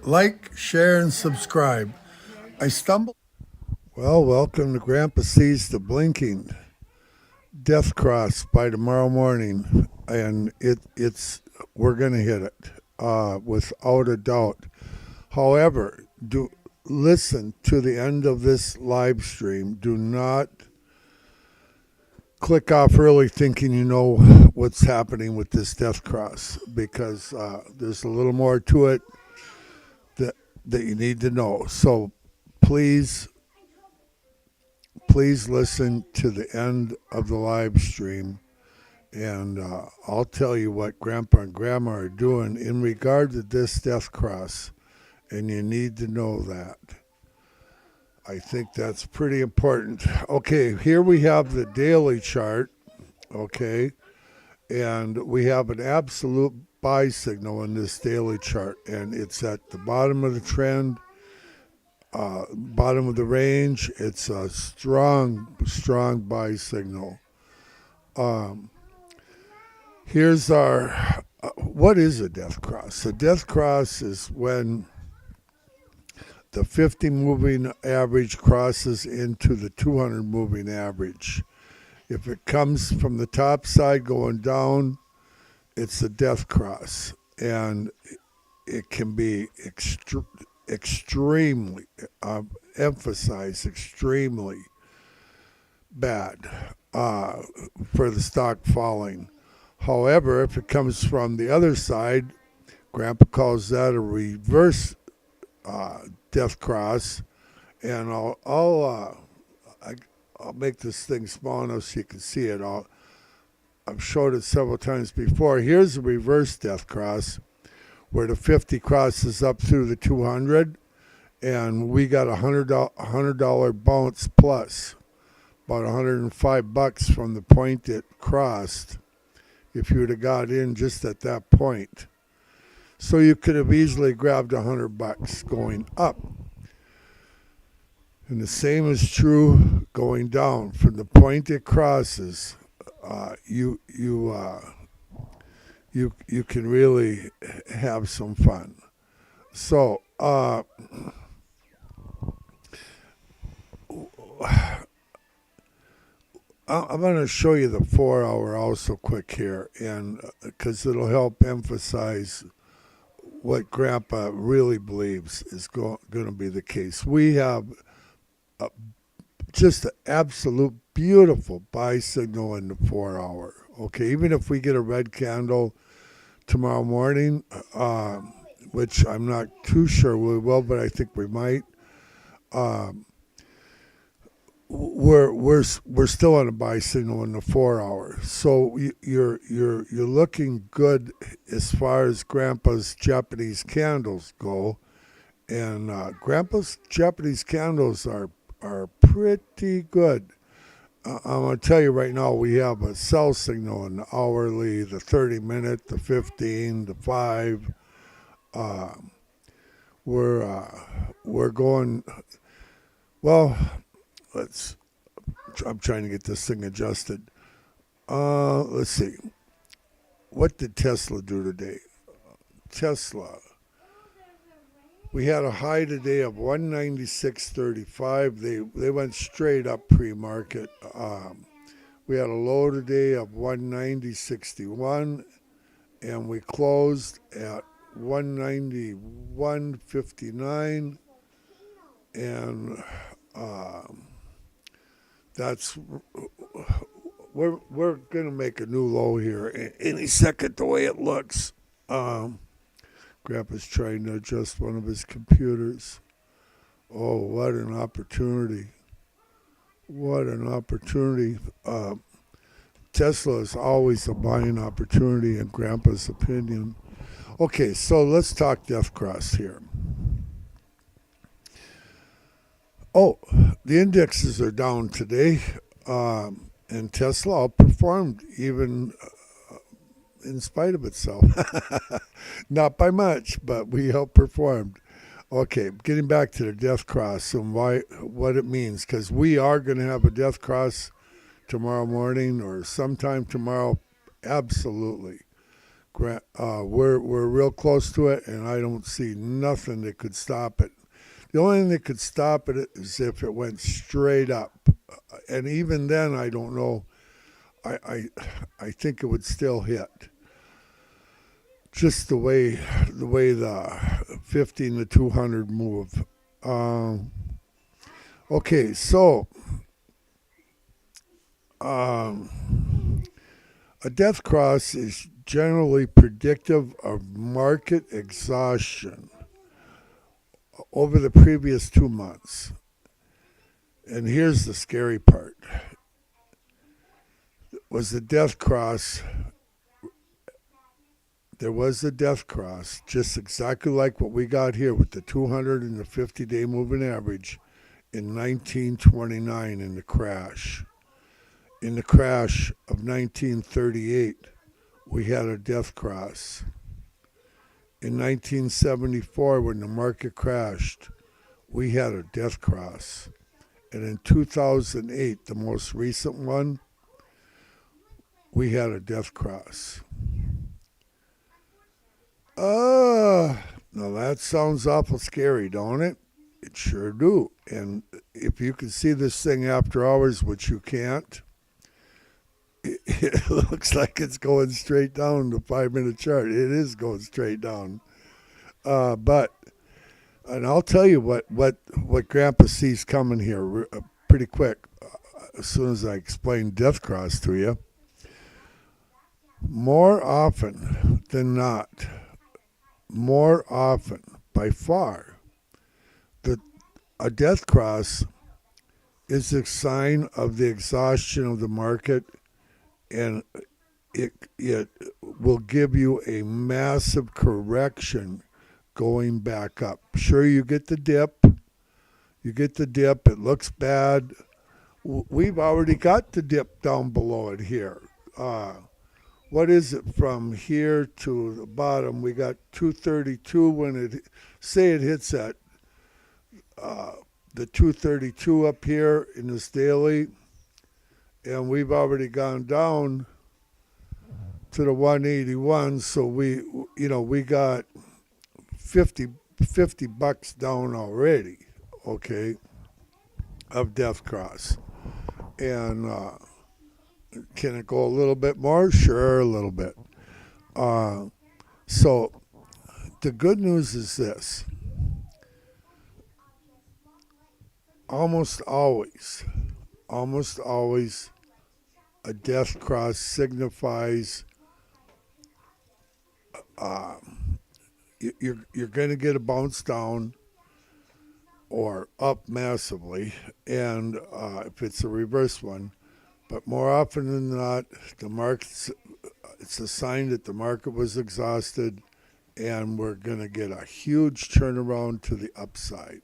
Like, share, and subscribe. I stumbled. Well, welcome to Grandpa Sees the Blinking Death Cross by tomorrow morning, and it's we're gonna hit it without a doubt. However, do listen to the end of this live stream. Do not click off early thinking you know what's happening with this death cross because there's a little more to it that you need to know. So please listen to the end of the live stream, and I'll tell you what Grandpa and Grandma are doing in regard to this death cross, and you need to know that. I think that's pretty important. Okay, here we have the daily chart, okay, and we have an absolute buy signal in this daily chart, and it's at the bottom of the trend, bottom of the range. It's a strong buy signal. Here's our what is a death cross? A death cross is when the 50 moving average crosses into the 200 moving average. If it comes from the top side going down, it's a death cross, and it can be extremely, emphasize extremely bad for the stock falling. However, if it comes from the other side, Grandpa calls that a reverse death cross, and I'll make this thing small enough so you can see it. I've showed it several times before. Here's a reverse death cross where the 50 crosses up through the 200, and we got a $100 bounce plus, about $105 from the point it crossed. If you would have got in just at that point, so you could have easily grabbed $100 going up. And the same is true going down. From the point it crosses, you can really have some fun. So I'm going to show you the 4 hour also quick here, and because it'll help emphasize what Grandpa really believes is going to be the case. We have just an absolute beautiful buy signal in the 4 hour. Okay, even if we get a red candle tomorrow morning, which I'm not too sure we will, but I think we might. We're still on a buy signal in the 4 hour, so you're looking good as far as Grandpa's Japanese candles go, and Grandpa's Japanese candles are pretty good. I'm gonna tell you right now, we have a sell signal in the hourly, the 30-minute, the 15, the 5. We're going well. I'm trying to get this thing adjusted. Let's see. What did Tesla do today? Tesla. We had a high today of 196.35. They went straight up pre-market. We had a low today of 190.61, and we closed at 191.59, and that's we're gonna make a new low here any second the way it looks. Grandpa's trying to adjust one of his computers. Oh, what an opportunity! What an opportunity! Tesla is always a buying opportunity in Grandpa's opinion. Okay, so let's talk Death Cross here. Oh, the indexes are down today, and Tesla outperformed even in spite of itself. Not by much, but we outperformed. Okay, getting back to the death cross and what it means, because we are going to have a death cross tomorrow morning or sometime tomorrow. Absolutely We're real close to it, and I don't see nothing that could stop it. The only thing that could stop it is if it went straight up, and even then, I don't know. I think it would still hit. Just the 50 and the 200 move. Okay, so a death cross is generally predictive of market exhaustion over the previous 2 months. And here's the scary part. Was the death cross There was a death cross, just exactly like what we got here with the 200 and the 50-day moving average in 1929 in the crash. In the crash of 1938, we had a death cross. In 1974, when the market crashed, we had a death cross. And in 2008, the most recent one, we had a death cross. Now that sounds awful scary, don't it? It sure do. And if you can see this thing after hours, which you can't, it looks like it's going straight down the 5-minute chart. It is going straight down. And I'll tell you what Grandpa sees coming here pretty quick as soon as I explain death cross to you. More often than not, more often, by far, a death cross is a sign of the exhaustion of the market, and it will give you a massive correction going back up. Sure, you get the dip. It looks bad. We've already got the dip down below it here. What is it from here to the bottom? We got 232 when it hits at the 232 up here in this daily, and we've already gone down to the 181. So we got 50 bucks down already, okay, of death cross. And can it go a little bit more? Sure, a little bit. So the good news is this. Almost always, a death cross signifies you're going to get a bounce down or up massively, and if it's a reverse one. But more often than not, it's a sign that the market was exhausted, and we're going to get a huge turnaround to the upside.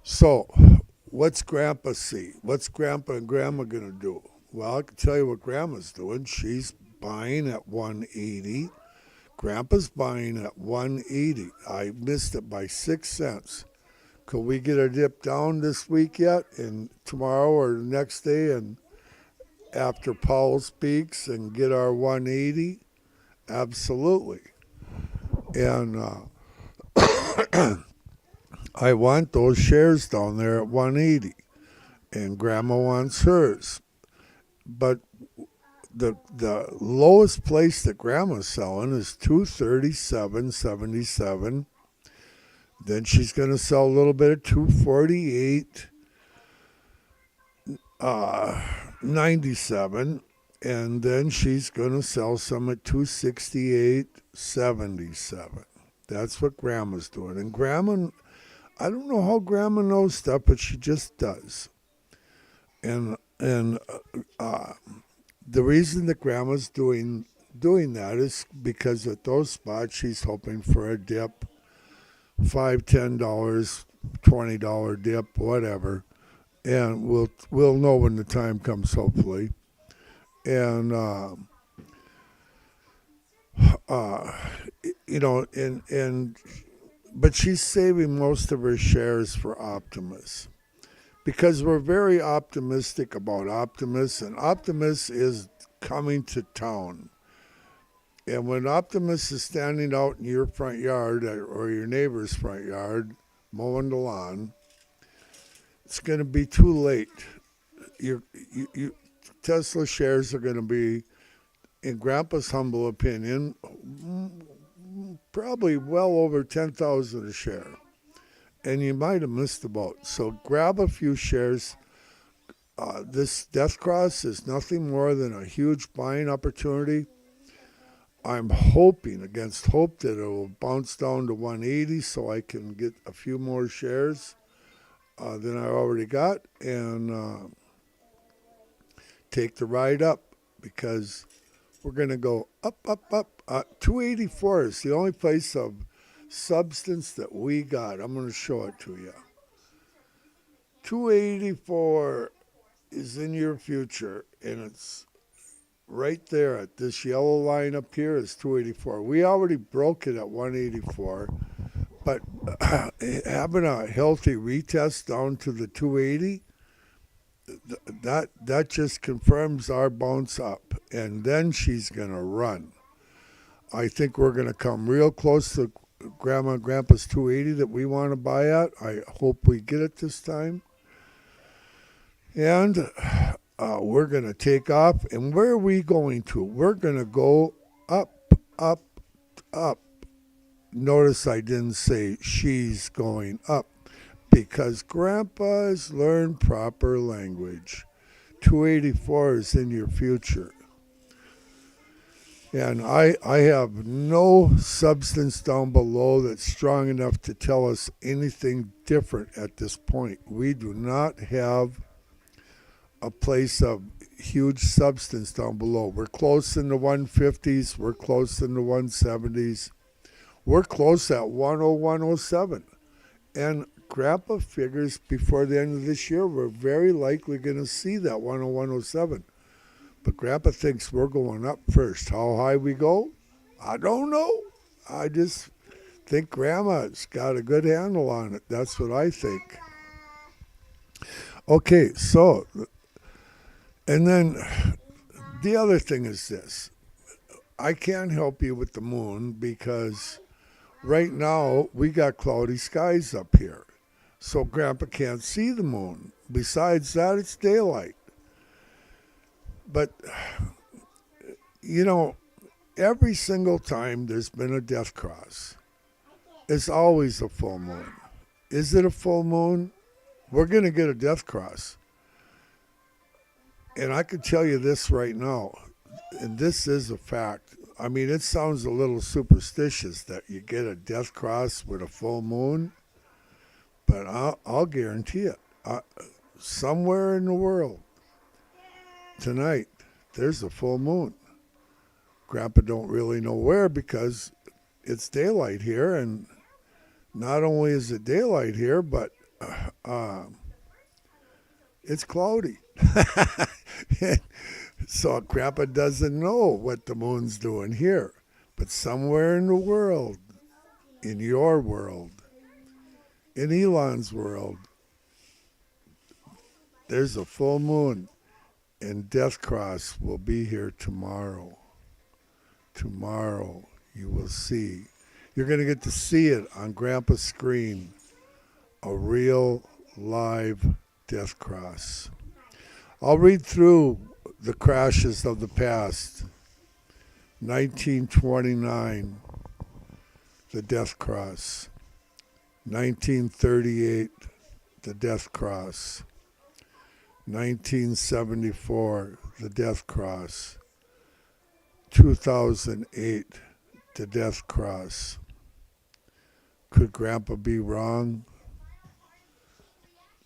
So what's Grandpa see? What's Grandpa and Grandma going to do? Well, I can tell you what Grandma's doing. She's buying at 180. Grandpa's buying at 180. I missed it by 6 cents. Could we get a dip down this week yet, and tomorrow or the next day, and after Powell speaks, and get our 180? Absolutely. And I want those shares down there at 180, and Grandma wants hers. But the lowest place that Grandma's selling is 237.77. Then she's going to sell a little bit at 248.97, and then she's going to sell some at 268.77. That's what Grandma's doing. And Grandma, I don't know how Grandma knows stuff, but she just does. And the reason that Grandma's doing that is because at those spots she's hoping for a dip. $5, $10, $20 dip, whatever, and we'll know when the time comes, hopefully. And but she's saving most of her shares for Optimus, because we're very optimistic about Optimus, and Optimus is coming to town. And when Optimus is standing out in your front yard or your neighbor's front yard mowing the lawn, it's going to be too late. You, Tesla shares are going to be, in Grandpa's humble opinion, probably well over 10,000 a share. And you might have missed the boat. So grab a few shares. This death cross is nothing more than a huge buying opportunity. I'm hoping against hope that it will bounce down to 180 so I can get a few more shares than I already got and take the ride up, because we're going to go up, up, up. 284 is the only place of substance that we got. I'm going to show it to you. 284 is in your future, and it's right there at this yellow line up here is 284. We already broke it at 184, but having a healthy retest down to the 280, that just confirms our bounce up, and then she's going to run. I think we're going to come real close to Grandma and Grandpa's 280 that we want to buy at. I hope we get it this time. And we're going to take off. And where are we going to? We're going to go up, up, up. Notice I didn't say she's going up, because Grandpa has learned proper language. 284 is in your future. And I have no substance down below that's strong enough to tell us anything different at this point. We do not have a place of huge substance down below. We're close in the 150s. We're close in the 170s. We're close at 10107. And Grandpa figures before the end of this year, we're very likely going to see that 10107. But Grandpa thinks we're going up first. How high we go, I don't know. I just think Grandma's got a good handle on it. That's what I think. Okay, so, and then the other thing is this. I can't help you with the moon because right now we got cloudy skies up here. So Grandpa can't see the moon. Besides that, it's daylight. But, every single time there's been a death cross, it's always a full moon. Is it a full moon? We're going to get a death cross. And I can tell you this right now, and this is a fact. I mean, it sounds a little superstitious that you get a death cross with a full moon, but I'll guarantee it. Somewhere in the world, tonight, there's a full moon. Grandpa don't really know where because it's daylight here, and not only is it daylight here, but it's cloudy. So Grandpa doesn't know what the moon's doing here. But somewhere in the world, in your world, in Elon's world, there's a full moon. And Death Cross will be here tomorrow. Tomorrow you will see. You're going to get to see it on Grandpa's screen. A real live Death Cross. I'll read through the crashes of the past. 1929, the Death Cross. 1938, the Death Cross. 1974, the Death Cross. 2008, the Death Cross. Could Grandpa be wrong?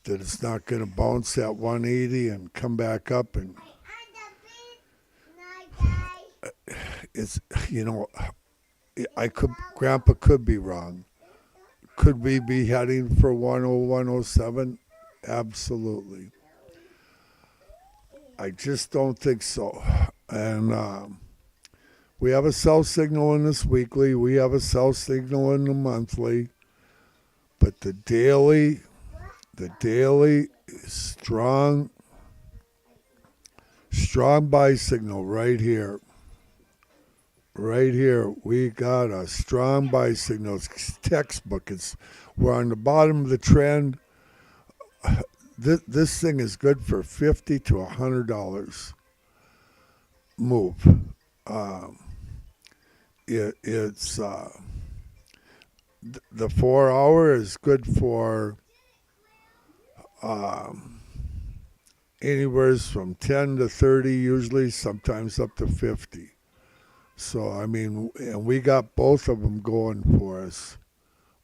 That it's not going to bounce at 180 and come back up, and it's, Grandpa could be wrong. Could we be heading for 10107? Absolutely. I just don't think so. And we have a sell signal in this weekly. We have a sell signal in the monthly. But the daily is strong buy signal right here. right here, we got a strong buy signal. It's textbook. We're on the bottom of the trend. This thing is good for $50 to $100 move. Um, it's the 4 hour is good for um, anywhere from 10 to 30, usually, sometimes up to 50. So, I mean, and we got both of them going for us.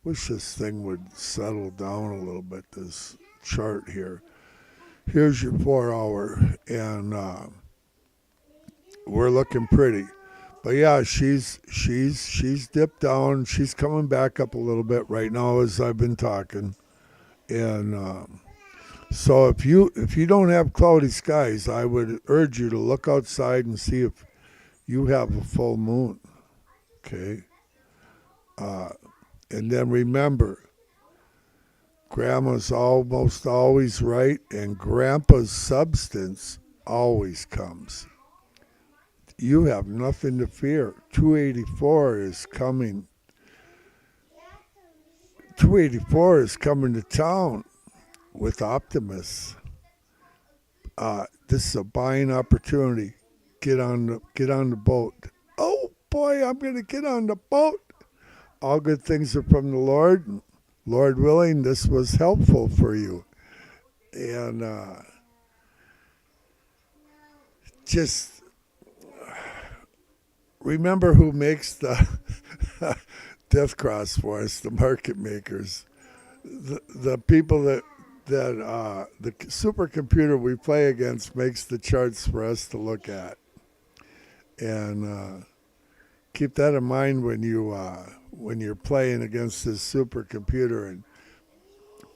Wish this thing would settle down a little bit, this chart here. Here's your 4 hour, and we're looking pretty. But yeah, she's dipped down. She's coming back up a little bit right now as I've been talking. And so if you don't have cloudy skies, I would urge you to look outside and see if you have a full moon. Okay. And then remember, Grandma's almost always right, and Grandpa's substance always comes. You have nothing to fear. 284 is coming. 284 is coming to town with optimists. This is a buying opportunity. Get on the boat. Oh boy, I'm going to get on the boat. All good things are from the Lord. Lord willing, this was helpful for you. And just remember who makes the death cross for us, the market makers. The people that the supercomputer we play against makes the charts for us to look at. And keep that in mind when you're playing against this supercomputer, and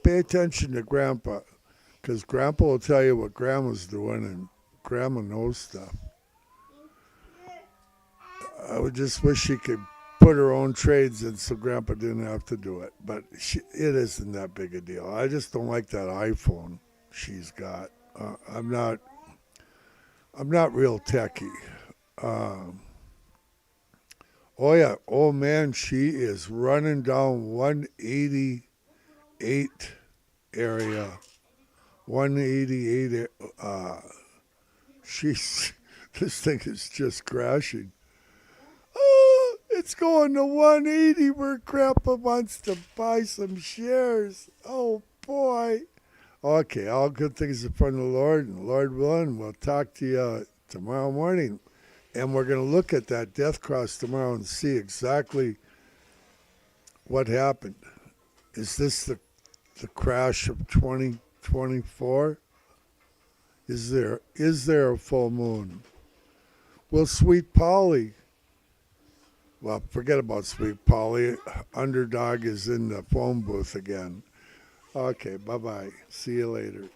pay attention to Grandpa, because Grandpa will tell you what Grandma's doing, and Grandma knows stuff. I would just wish she could put her own trades in so Grandpa didn't have to do it, but it isn't that big a deal. I just don't like that iPhone she's got. I'm not real techie. Oh yeah, oh man, she is running down 188 area. 188. This thing is just crashing. Oh, it's going to 180 where Grandpa wants to buy some shares. Oh boy. Okay, all good things are from the Lord, and Lord willing, we'll talk to you tomorrow morning. And we're going to look at that death cross tomorrow and see exactly what happened. Is this the crash of 2024? Is there a full moon? Will Sweet Polly, well, forget about Sweet Polly. Underdog is in the phone booth again. Okay, bye-bye. See you later.